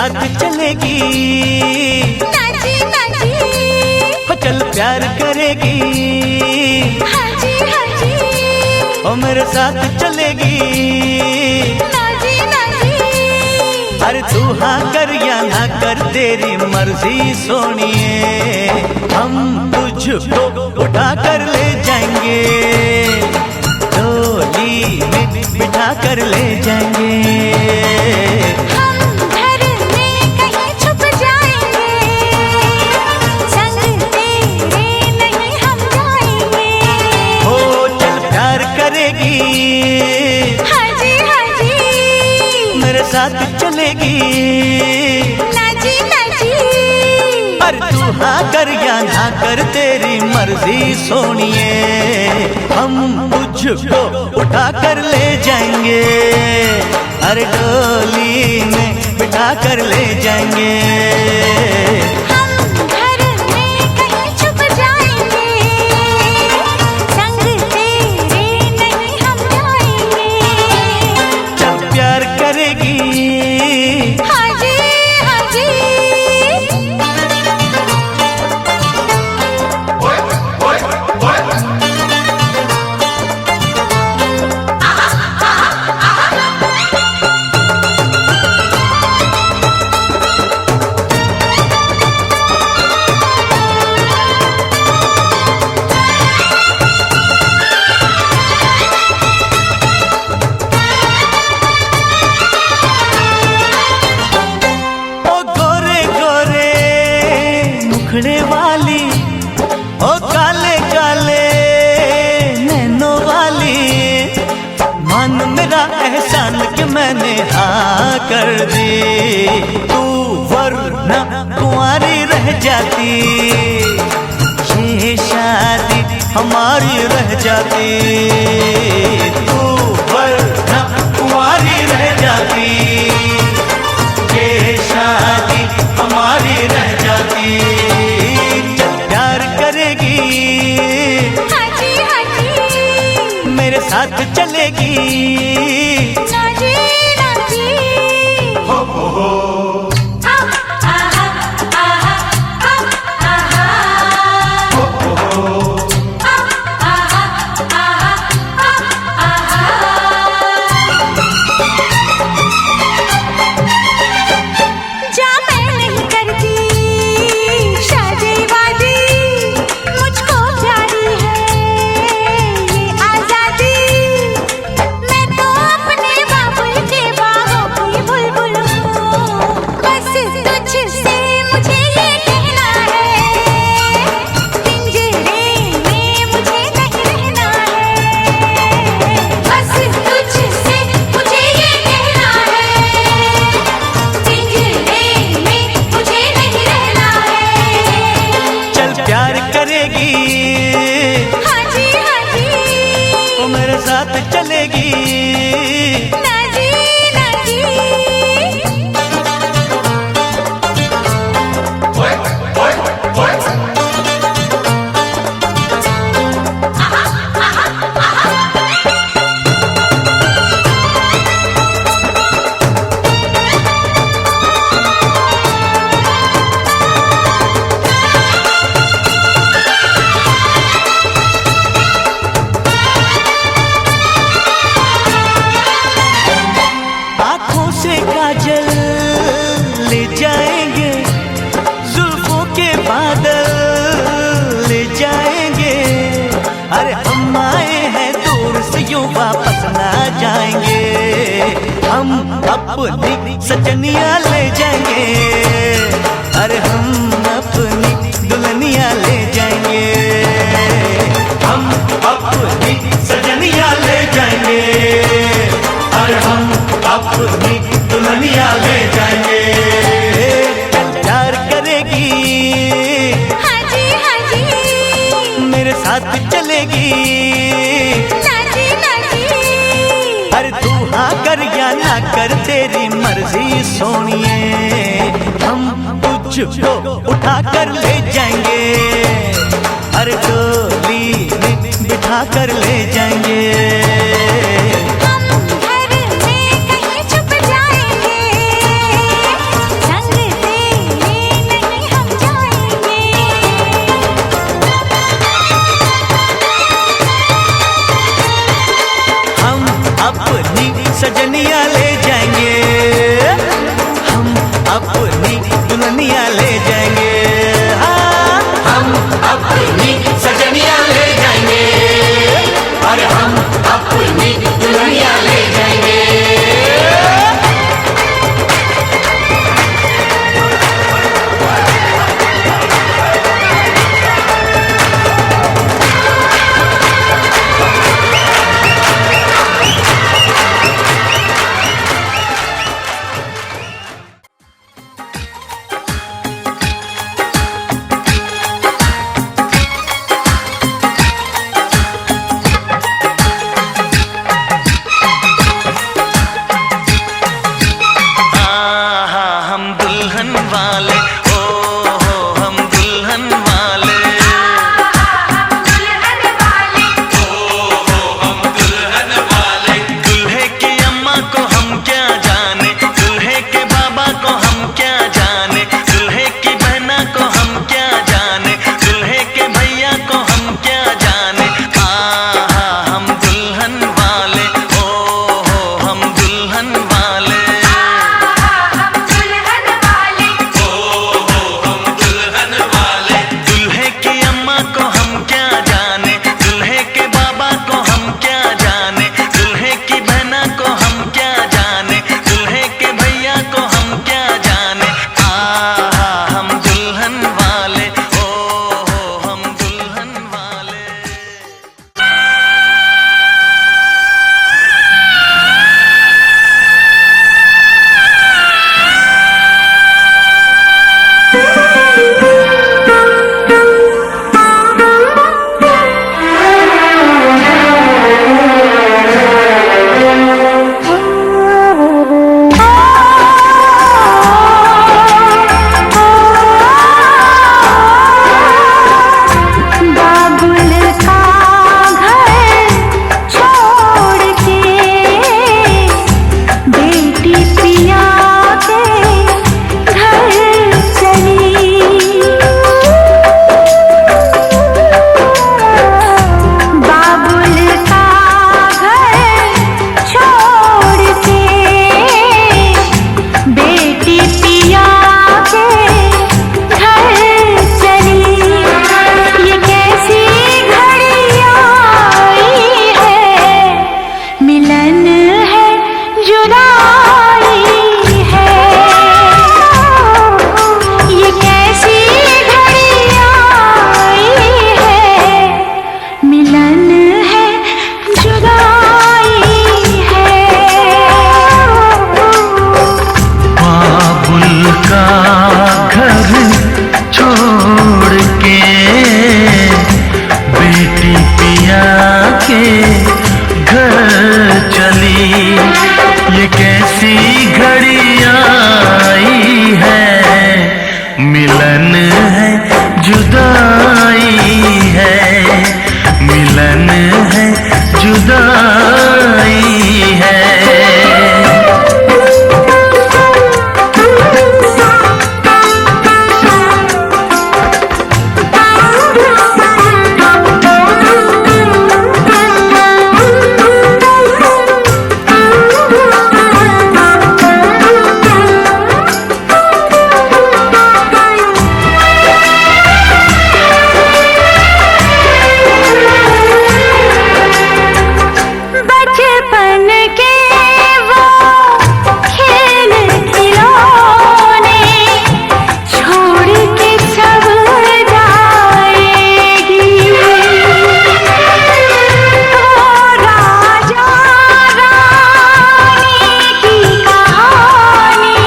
साथ चलेगी, Nazi Nazi, हो चल प्यार करेगी, हाजी हाजी, ओ मेरे साथ चलेगी, नाजी नाजी। अरे तू हाँ कर या ना कर तेरी मर्जी सोनिए, हम तुझको उठा कर ले जाएंगे, डोली में बिठा कर ले जाएंगे। हम घर में कहीं छुप जाएंगे, संग तेरे नहीं हम जाएंगे। हो चल प्यार करेगी, हाजी हाजी, मेरे साथ चलेगी, नाजी नाजी। पर तू हाँ कर या ना कर तेरी मर्जी सोनिए, हम तुझको उठा कर ले जाएंगे, अरे डोली में बिठा कर ले जाएंगे। हम घर में कहीं छुप जाएंगे, संग तेरे नहीं हम जाएंगे। चल प्यार करेगी, हाजी हाजी, मुखड़े वाली, ओ काले काले नैनों वाली, मान मेरा एहसान कि मैंने हाँ कर दी, तू वरना कुंवारी रह जाती, ये शादी हमारी रह जाती, तू वरना कुंवारी रह जाती, ये शादी हमारी रह जाती। चल प्यार करेगी, हाजी हाजी, मेरे साथ चलेगी, नाजी नाजी। जा मैं नहीं करती शादी वादी, मुझको प्यारी है ये आजादी, मैं तो अपने बाबुल के बाहों की बुलबुल हूँ, बस तुझसे मुझे ये कहना है, पिंजरे में मुझे नहीं रहना है, बस तुझसे मुझे ये कहना है, पिंजरे में मुझे नहीं रहना है। चल प्यार करेगी, हाजी हाजी, वो मेरे साथ चलेगी, नाजी नाजी। आँखों से काजल ले जाएंगे, जुल्फों के बादल ले जाएंगे, अरे हम आए हैं दूर से यूं वापस ना जाएंगे, हम अपनी सजनियाँ ले जाएंगे, अरे हम अपनी दुल्हनियाँ ले जाएंगे, हम अपनी सजनियाँ ले जाएंगे, अरे हम अपनी दुल्हनियाँ ले जाएंगे। प्यार करेगी, हाजी हाजी, मेरे साथ चलेगी, नाजी नाजी। अरे तू हाँ कर या ना कर तेरी मर्जी सोनिए, हम तुझको उठा कर ले जाएंगे, अरे डोली में बिठा कर ले जाएंगे। हम घर में कहीं छुप जाएंगे, संग है जुदाई है, मिलन है जुदाई है। बचपन के वो खेल खिलौने छोड़ के सब जाएगी, वो राजा रानी की कहानी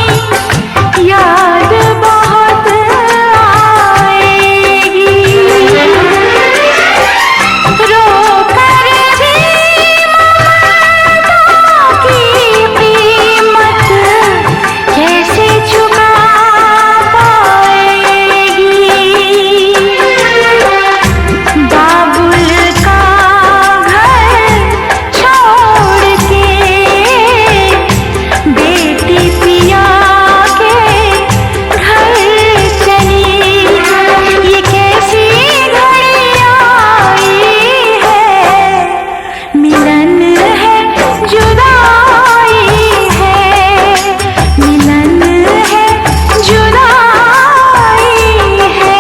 याद बहुत आएगी। रो कर भी की कीमत कैसे चुका पाएगी। बाबुल का घर छोड़ के बेटी पिया के घर चली, ये कैसी घड़ी आई है। मिलन है जुदाई है, मिलन है जुदाई है।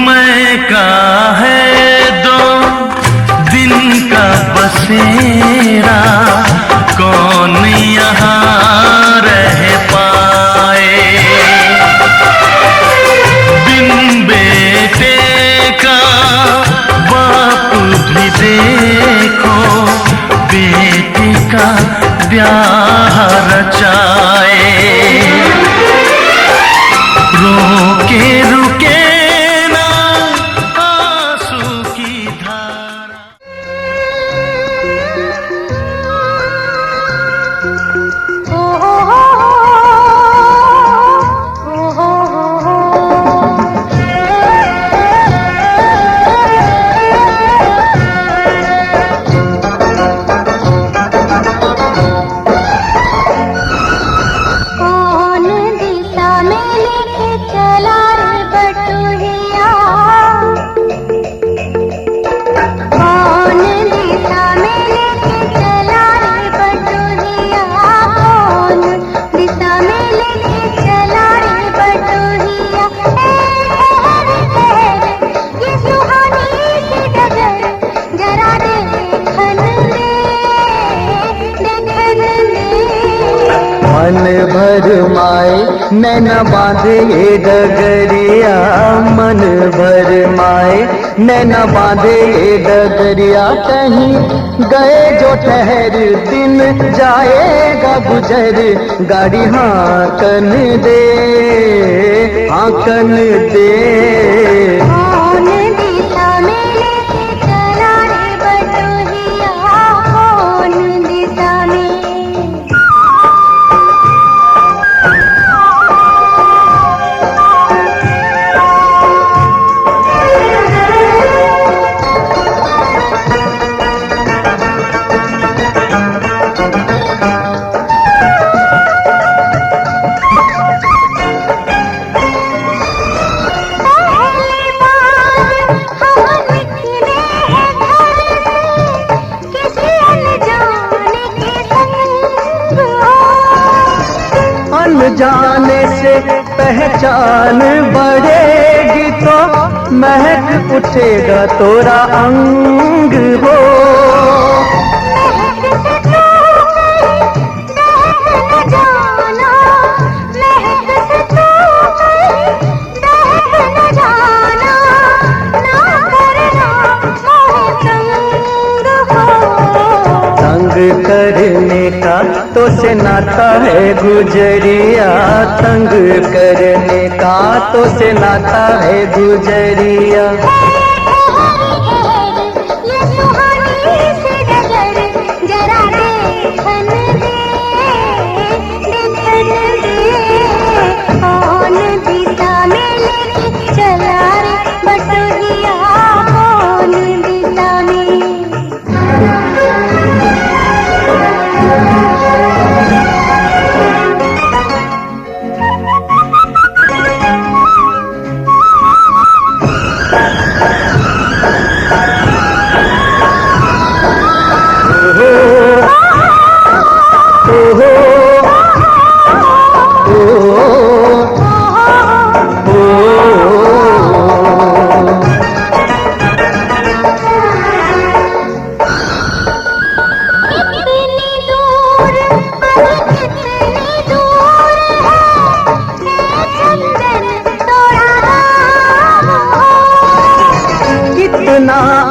मैं का है दो दिन का बसेरा, कौन यहाँ रह पाए। बिन बेटे का बाप भी देखो, बेटे का ब्याह रचाए। रोके रुके ना आंसू की धारा। ओ हो कौन दिशा में लेके चला रे बटुहिया, कौन दिशा में लेके चला रे बटुहिया, कौन दिशा में लेके चला रे बटुहिया। ठहर ठहर ये सुहानी सी डगर जरा देखन दे, देखन दे। मन भर माए नैना बांधे ये डगरिया, मन भर माए नैना बांधे ये डगरिया। कहीं गए जो ठहर दिन जाएगा गुजर, गाड़ी हाकन दे, हाकन दे। कौन दिशा में लेके चला रे बटुहिया, कौन दिशा में। पहले जाने से पहचान बढ़ेगी तो महक उठेगा तोरा अंग हो। करने का तो से नाता है गुजरिया, तंग करने का तो से नाता है गुजरिया।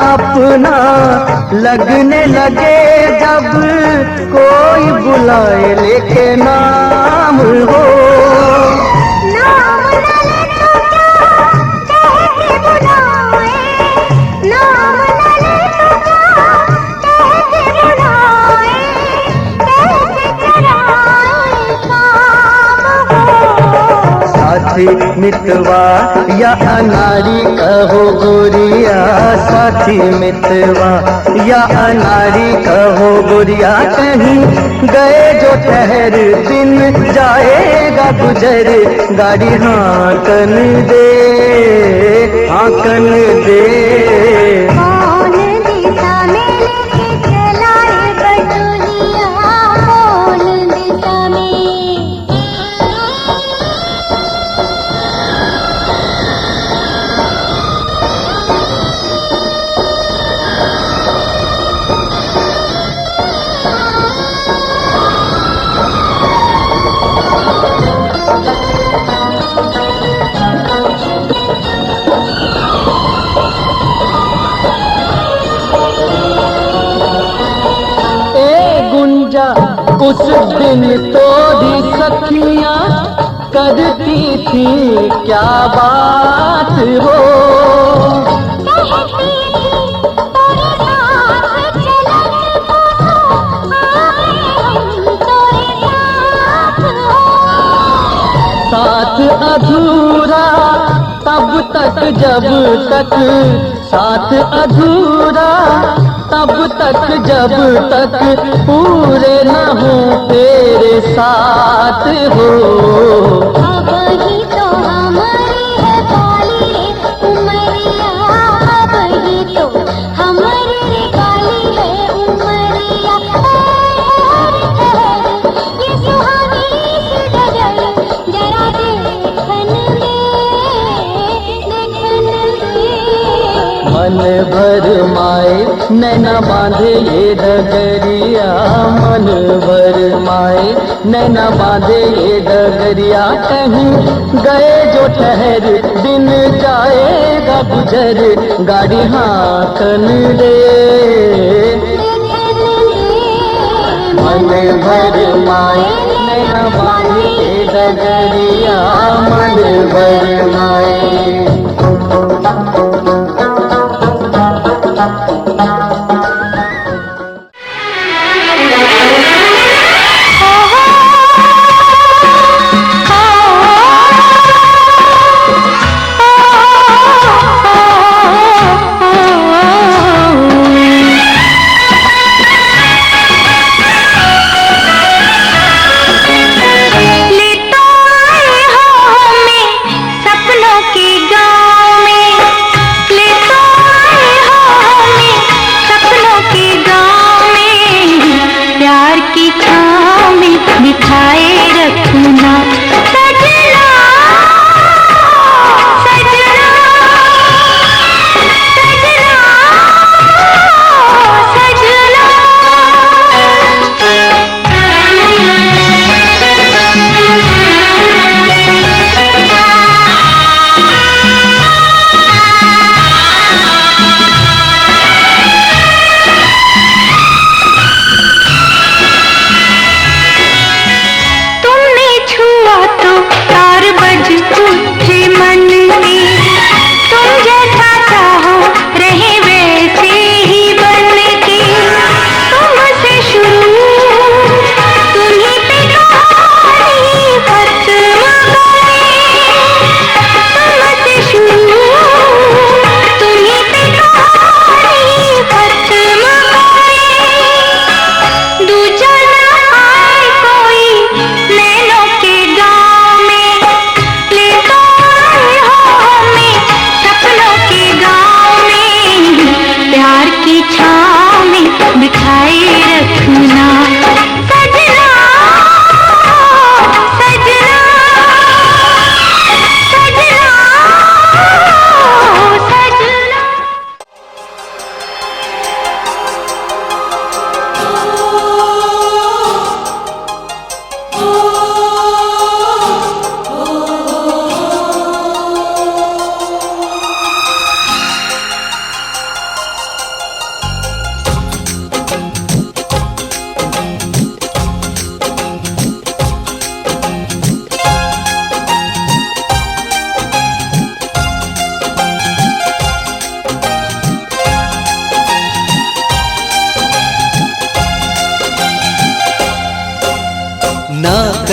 अपना लगने लगे जब कोई बुलाए लेके नाम हो। नाम न ले तो क्या कहते बुलाए, नाम न ले तो क्या कहते बुलाए, कैसे कराए काम हो। साथी मितवा या अनारी कहो गोरिया, साथी मितवा या अनारी कहो गोरिया, कहीं गए जो ठहर दिन जाएगा गुजर, गाड़ी हाकन दे, हाकन दे। कौन दिशा में लेके चला रे बटोहिया, कौन दिशा में। उस दिन तोरी सखियां करती थी क्या बात हो। कहती थी तोरे साथ चलन को आए हम तोरे साथ हो। साथ अधूरा तब तक जब तक, साथ अधूरा तब तक जब तक पूरे न हो तेरे साथ हो। अब ही तो हमारी है काली रे उमरिया, अब ही तो हमारी रे काली है उमरिया। ये सुहानी सी गजल जरा देखन दे, देखन दे। मन भर माए नैना बांधे ये डगरिया, मन भर माए नैना बांधे ये डगरिया, कहीं गए जो ठहर दिन जाएगा गुजर, गाड़ी हाकन दे। मन भर माए नैना बांधे ये डगरिया, मन भर माए। ले तो आए हो हमें सपनों की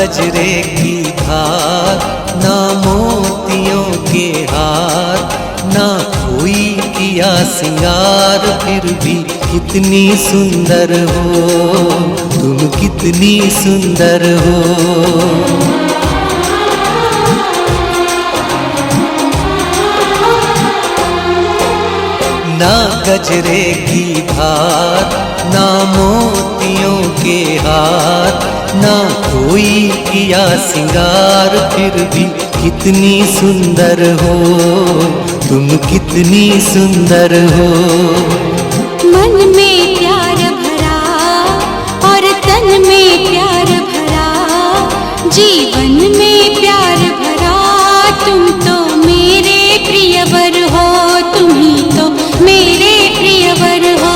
गजरे की धार, ना मोतियों के हार, ना कोई किया सिंगार, फिर भी कितनी सुंदर हो तुम, कितनी सुंदर हो। ना गजरे की धार, ना मोतियों के हार, ना कोई किया सिंगार, फिर भी कितनी सुंदर हो तुम, कितनी सुंदर हो। मन में प्यार भरा और तन में प्यार भरा, जीवन में प्यार भरा, तुम तो मेरे प्रियवर हो, तुम ही तो मेरे प्रियवर हो।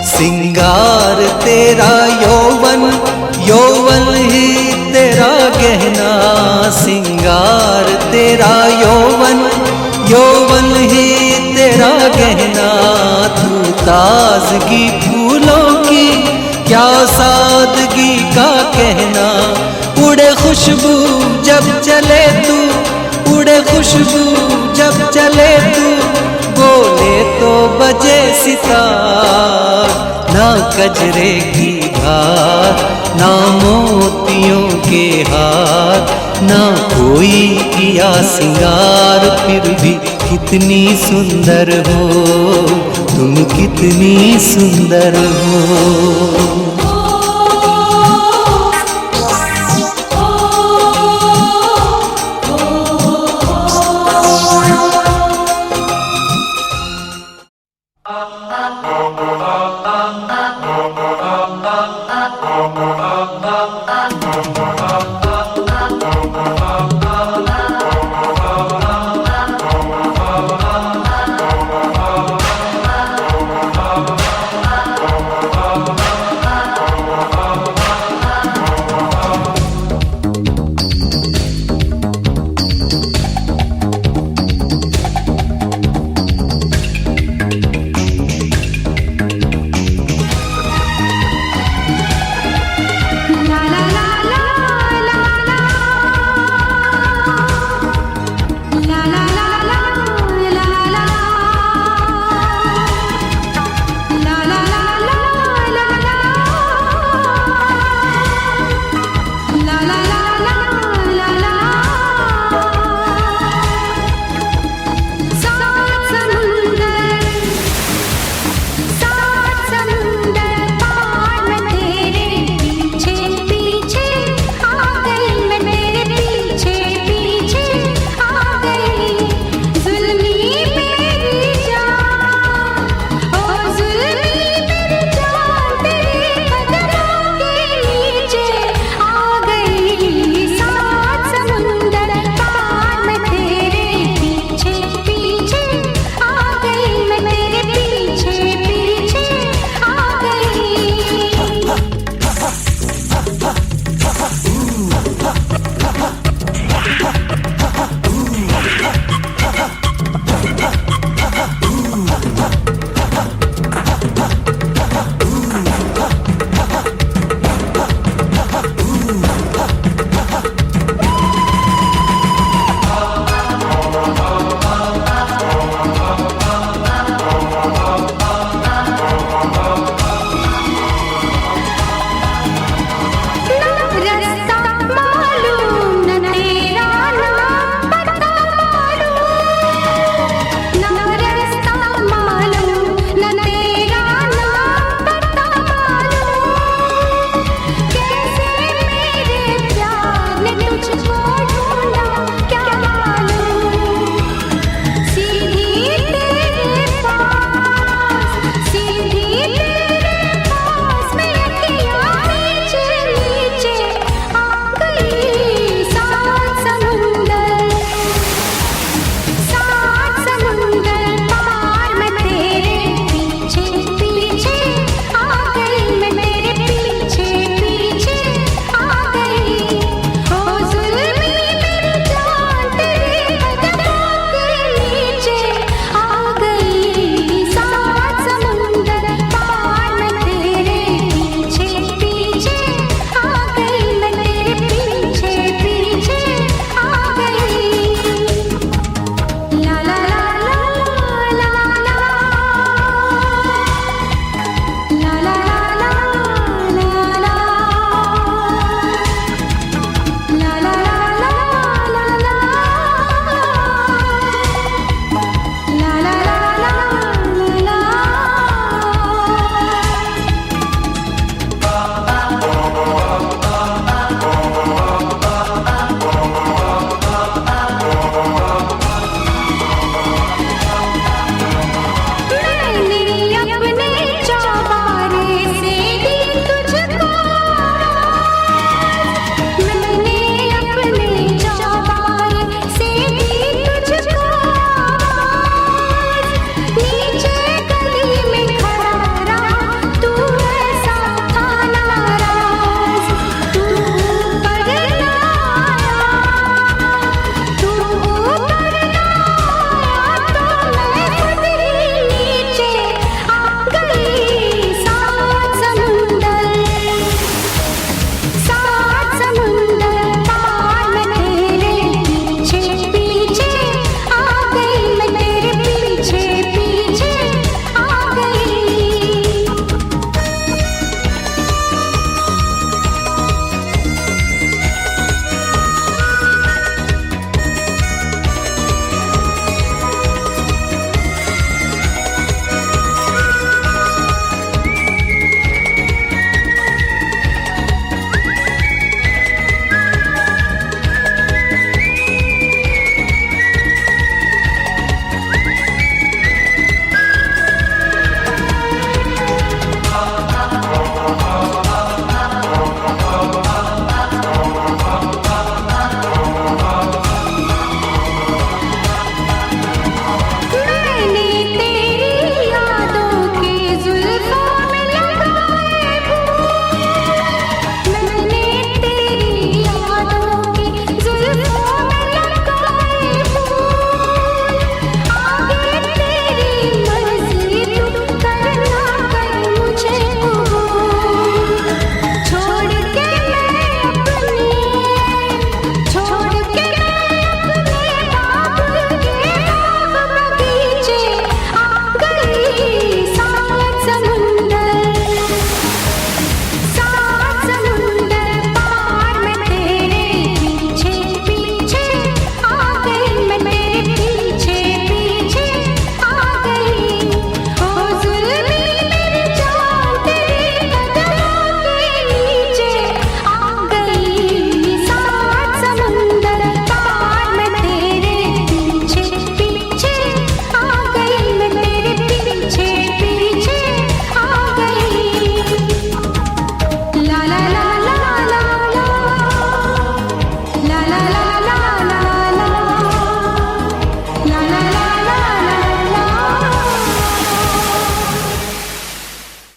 सिंगार तेरा यौवन, यौवन ही तेरा गहना, सिंगार तेरा यौवन, यौवन ही तेरा गहना। तू ताजगी फूलों की, क्या सादगी का कहना, उड़े खुशबू जब चले तू, उड़े खुशबू जब चले तू, बोले तो बजे सितार। ना गजरे की धार, ना मोतियों के हार, ना कोई किया सिंगार, फिर भी कितनी सुंदर हो तुम, कितनी सुंदर हो।